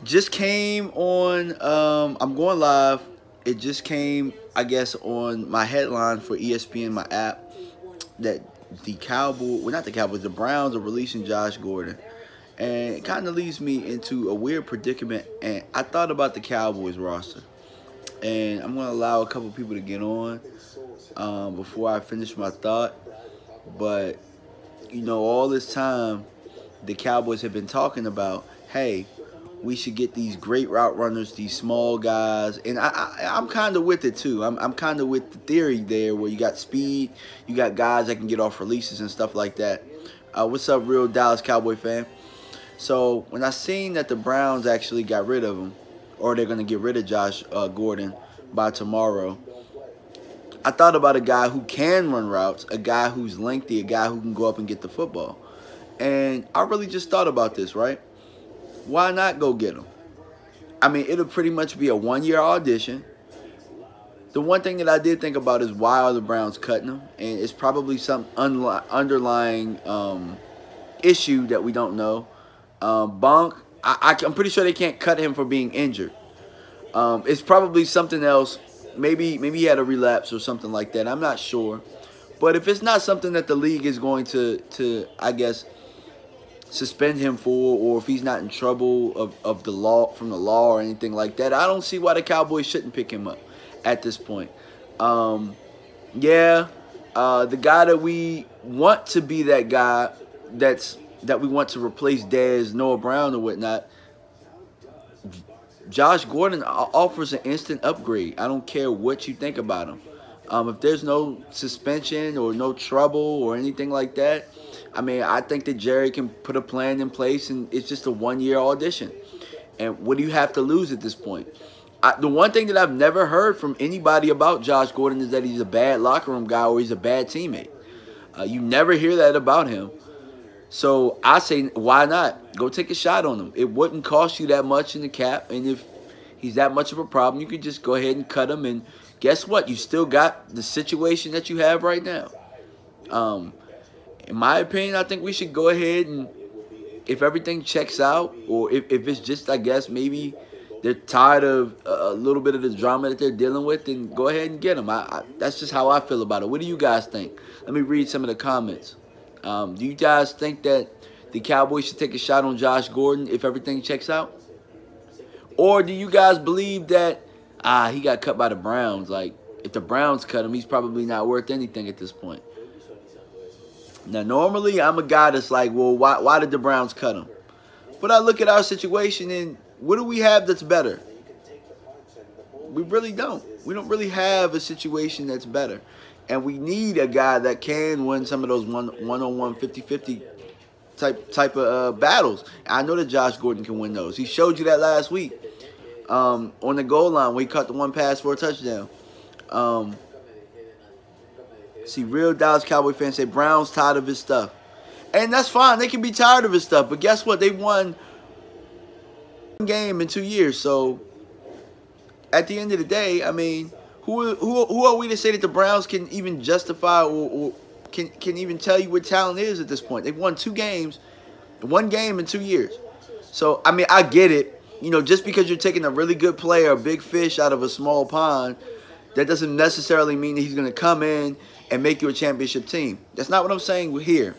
just came on. I'm going live. It just came, I guess, on my headline for ESPN, my app, that the Cowboys, well, not the Cowboys, the Browns are releasing Josh Gordon. And it kind of leads me into a weird predicament. And I thought about the Cowboys roster. And I'm going to allow a couple people to get on before I finish my thought. But, you know, all this time, the Cowboys have been talking about, hey, we should get these great route runners, these small guys. And I'm kind of with it, too. I'm kind of with the theory there where you got speed, you got guys that can get off releases and stuff like that. What's up, real Dallas Cowboy fan? So when I seen that the Browns actually got rid of him, or they're going to get rid of Josh Gordon by tomorrow, I thought about a guy who can run routes, a guy who's lengthy, a guy who can go up and get the football. And I really just thought about this, right? Why not go get him? I mean, it'll pretty much be a one-year audition. The one thing that I did think about is why are the Browns cutting him? And it's probably some underlying issue that we don't know. Bonk, I'm pretty sure they can't cut him for being injured. It's probably something else. Maybe he had a relapse or something like that. I'm not sure. But if it's not something that the league is going to I guess, suspend him for, or if he's not in trouble of the law, from the law or anything like that, I don't see why the Cowboys shouldn't pick him up at this point. The guy that we want to be that guy that we want to replace Dez, Noah Brown or whatnot, Josh Gordon offers an instant upgrade. I don't care what you think about him. If there's no suspension or no trouble or anything like that, I mean, I think that Jerry can put a plan in place, and it's just a one-year audition. And what do you have to lose at this point? The one thing that I've never heard from anybody about Josh Gordon is that he's a bad locker room guy or he's a bad teammate. You never hear that about him. So I say, why not? Go take a shot on him. It wouldn't cost you that much in the cap, and if he's that much of a problem, you could just go ahead and cut him, and guess what? You still got the situation that you have right now. In my opinion, I think we should go ahead and, if everything checks out, or if it's just, I guess, maybe they're tired of a little bit of the drama that they're dealing with, then go ahead and get them. That's just how I feel about it. What do you guys think? Let me read some of the comments. Do you guys think that the Cowboys should take a shot on Josh Gordon if everything checks out? Or do you guys believe that, he got cut by the Browns? Like, if the Browns cut him, he's probably not worth anything at this point. Now, normally, I'm a guy that's like, well, why did the Browns cut him? But I look at our situation, and what do we have that's better? We really don't. We don't really have a situation that's better. And we need a guy that can win some of those one-on-one, 50-50 type of battles. I know that Josh Gordon can win those. He showed you that last week on the goal line where he caught the one pass for a touchdown. See, real Dallas Cowboy fans say Brown's tired of his stuff. And that's fine. They can be tired of his stuff. But guess what? They won one game in 2 years. So, at the end of the day, I mean, who are we to say that the Browns can even justify or can even tell you what talent is at this point? They've won 2 games, one game in 2 years. So, I mean, I get it. You know, just because you're taking a really good player, a big fish out of a small pond, that doesn't necessarily mean that he's going to come in and make you a championship team. That's not what I'm saying here.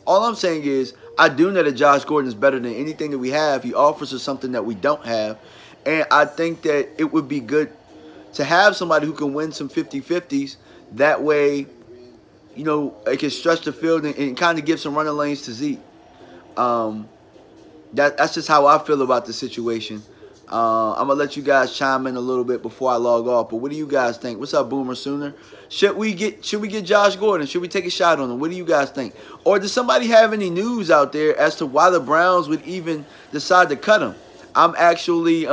All I'm saying is I do know that Josh Gordon is better than anything that we have. He offers us something that we don't have. And I think that it would be good to have somebody who can win some 50-50s. That way, you know, it can stretch the field and kind of give some running lanes to Zeke. That's just how I feel about the situation. I'm going to let you guys chime in a little bit before I log off. But what do you guys think? What's up, Boomer Sooner? Should we get Josh Gordon? Should we take a shot on him? What do you guys think? Or does somebody have any news out there as to why the Browns would even decide to cut him? I'm actually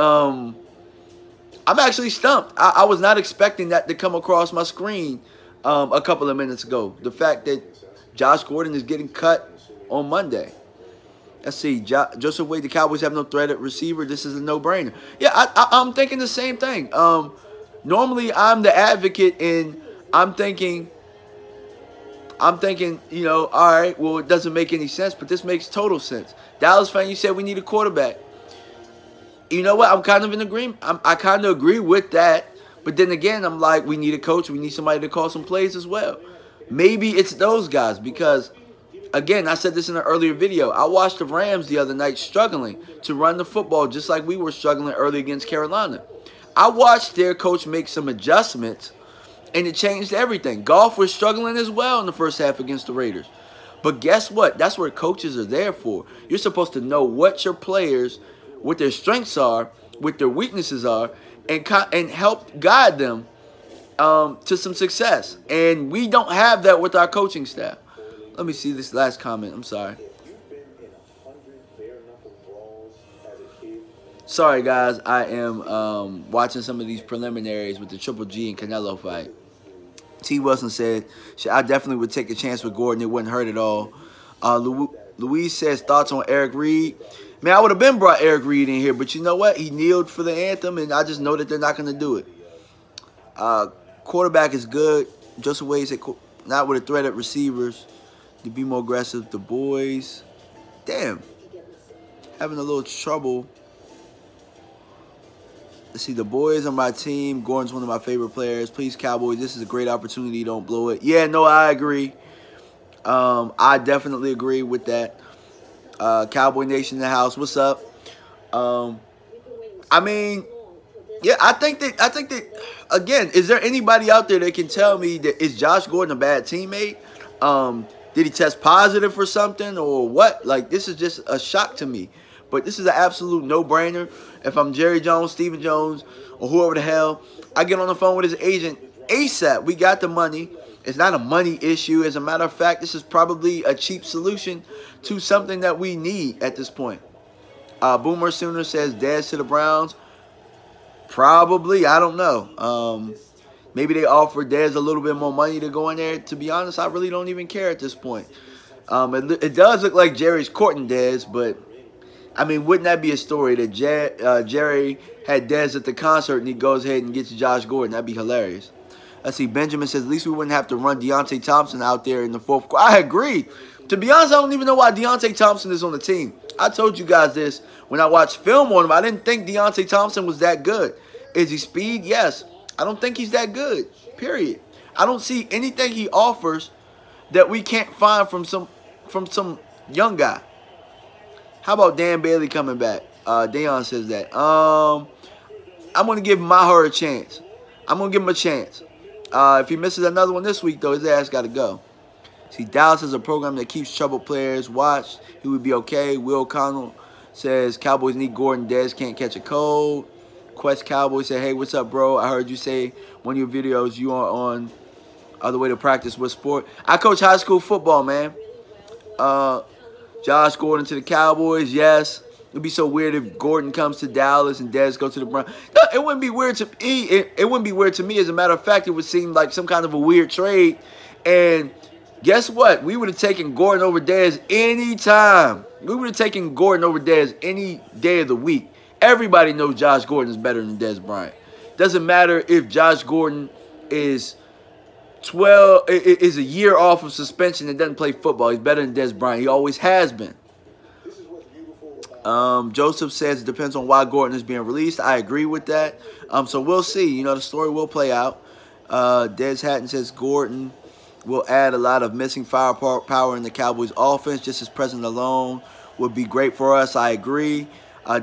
stumped. I was not expecting that to come across my screen a couple of minutes ago. The fact that Josh Gordon is getting cut on Monday. Let's see. Joseph Wade, the Cowboys have no threat at receiver. This is a no-brainer. Yeah, I'm thinking the same thing. Normally, I'm the advocate, and I'm thinking, you know, all right, well, it doesn't make any sense, but this makes total sense. Dallas fan, you said we need a quarterback. You know what? I'm kind of in agreement. I kind of agree with that. But then again, I'm like, we need a coach. We need somebody to call some plays as well. Maybe it's those guys because, again, I said this in an earlier video. I watched the Rams the other night struggling to run the football just like we were struggling early against Carolina. I watched their coach make some adjustments, and it changed everything. Goff was struggling as well in the first half against the Raiders. But guess what? That's what coaches are there for. You're supposed to know what your players, what their strengths are, what their weaknesses are, and help guide them to some success. And we don't have that with our coaching staff. Let me see this last comment. I'm sorry. Sorry, guys. I am watching some of these preliminaries with the Triple G and Canelo fight. T. Wilson said, I definitely would take a chance with Gordon. It wouldn't hurt at all. Louise says, thoughts on Eric Reed. Man, I would have been brought Eric Reed in here, but you know what? He kneeled for the anthem, and I just know that they're not going to do it. Quarterback is good. Joseph Wade said, not with a threat at receivers. To be more aggressive. The boys, damn, having a little trouble. Let's see, the boys on my team. Gordon's one of my favorite players. Please, Cowboys, this is a great opportunity. Don't blow it. Yeah, no, I agree. I definitely agree with that. Cowboy Nation in the house. What's up? I mean, yeah, I think that again, is there anybody out there that can tell me that is Josh Gordon a bad teammate? Did he test positive for something or what? Like, this is just a shock to me. But this is an absolute no-brainer. If I'm Jerry Jones, Stephen Jones, or whoever the hell, I get on the phone with his agent ASAP. We got the money. It's not a money issue. As a matter of fact, this is probably a cheap solution to something that we need at this point. Boomer Sooner says Dez to the Browns. Probably. I don't know. Maybe they offered Dez a little bit more money to go in there. To be honest, I really don't even care at this point. It does look like Jerry's courting Dez, but I mean, wouldn't that be a story that Jerry had Dez at the concert and he goes ahead and gets Josh Gordon? That'd be hilarious. Let's see. Benjamin says, at least we wouldn't have to run Deontay Thompson out there in the fourth quarter. I agree. To be honest, I don't even know why Deontay Thompson is on the team. I told you guys this when I watched film on him. I didn't think Deontay Thompson was that good. Is he speed? Yes. I don't think he's that good, period. I don't see anything he offers that we can't find from some young guy. How about Dan Bailey coming back? Dayon says that. I'm going to give Maher a chance. I'm going to give him a chance. If he misses another one this week, though, his ass got to go. See, Dallas is a program that keeps troubled players watched. He would be okay. Will Connell says Cowboys need Gordon. Dez can't catch a cold. Quest Cowboy said, hey, what's up, bro? I heard you say one of your videos you are on the way to practice. What sport? I coach high school football, man. Josh Gordon to the Cowboys, yes. It'd be so weird if Gordon comes to Dallas and Dez go to the Browns. No, it wouldn't be weird to me. It wouldn't be weird to me. As a matter of fact, it would seem like some kind of a weird trade. And guess what? We would have taken Gordon over Dez any time. We would have taken Gordon over Dez any day of the week. Everybody knows Josh Gordon is better than Dez Bryant. Doesn't matter if Josh Gordon is a year off of suspension and doesn't play football. He's better than Dez Bryant. He always has been. Joseph says it depends on why Gordon is being released. I agree with that. So we'll see. You know, the story will play out. Des Hatton says Gordon will add a lot of missing firepower in the Cowboys offense. Just his presence alone would be great for us. I agree.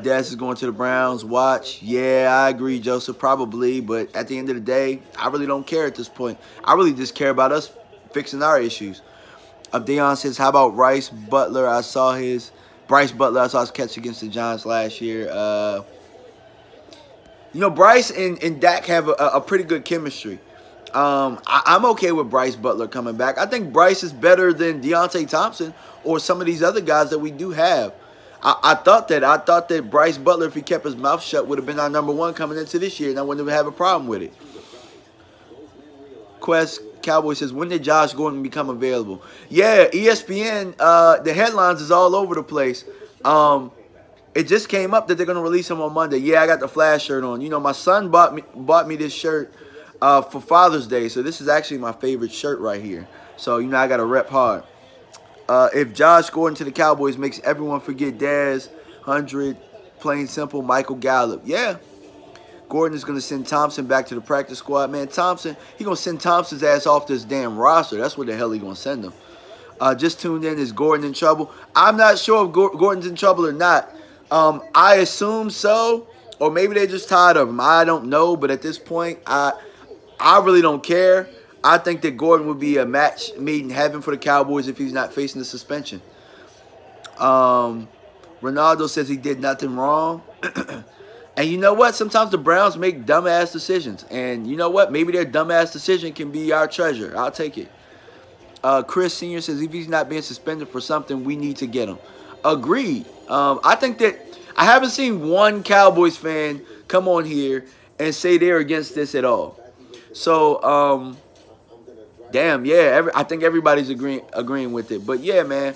Des is going to the Browns. Watch. Yeah, I agree, Joseph. Probably. But at the end of the day, I really don't care at this point. I really just care about us fixing our issues. Deion says, how about Bryce Butler? I saw his catch against the Giants last year. You know, Bryce and Dak have a pretty good chemistry. I'm okay with Bryce Butler coming back. I think Bryce is better than Deontay Thompson or some of these other guys that we do have. I thought that Bryce Butler, if he kept his mouth shut, would have been our #1 coming into this year, and I wouldn't have a problem with it. Quest Cowboy says, when did Josh Gordon become available? Yeah, ESPN, the headlines is all over the place. It just came up that they're going to release him on Monday. Yeah, I got the Flash shirt on. You know, my son bought me this shirt for Father's Day, so this is actually my favorite shirt right here. So, you know, I got to rep hard. If Josh Gordon to the Cowboys makes everyone forget Dez, 100 Plain simple, Michael Gallup. Yeah. Gordon is going to send Thompson back to the practice squad. Man, Thompson, he going to send Thompson's ass off this damn roster. That's what the hell he going to send him. Just tuned in. Is Gordon in trouble? I'm not sure if Gordon's in trouble or not. I assume so, or maybe they're just tired of him. I don't know, but at this point, I really don't care. I think that Gordon would be a match made in heaven for the Cowboys if he's not facing the suspension. Ronaldo says he did nothing wrong. And you know what? Sometimes the Browns make dumbass decisions. And you know what? Maybe their dumbass decision can be our treasure. I'll take it. Chris Sr. says if he's not being suspended for something, we need to get him. Agreed. I think that I haven't seen one Cowboys fan come on here and say they're against this at all. So, damn, yeah, I think everybody's agreeing with it. But, yeah, man,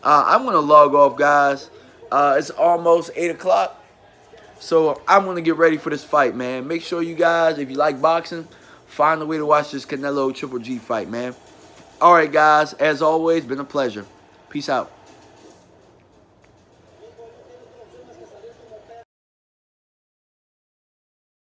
I'm going to log off, guys. It's almost 8 o'clock. So I'm going to get ready for this fight, man. Make sure you guys, if you like boxing, find a way to watch this Canelo Triple G fight, man. All right, guys. As always, been a pleasure. Peace out.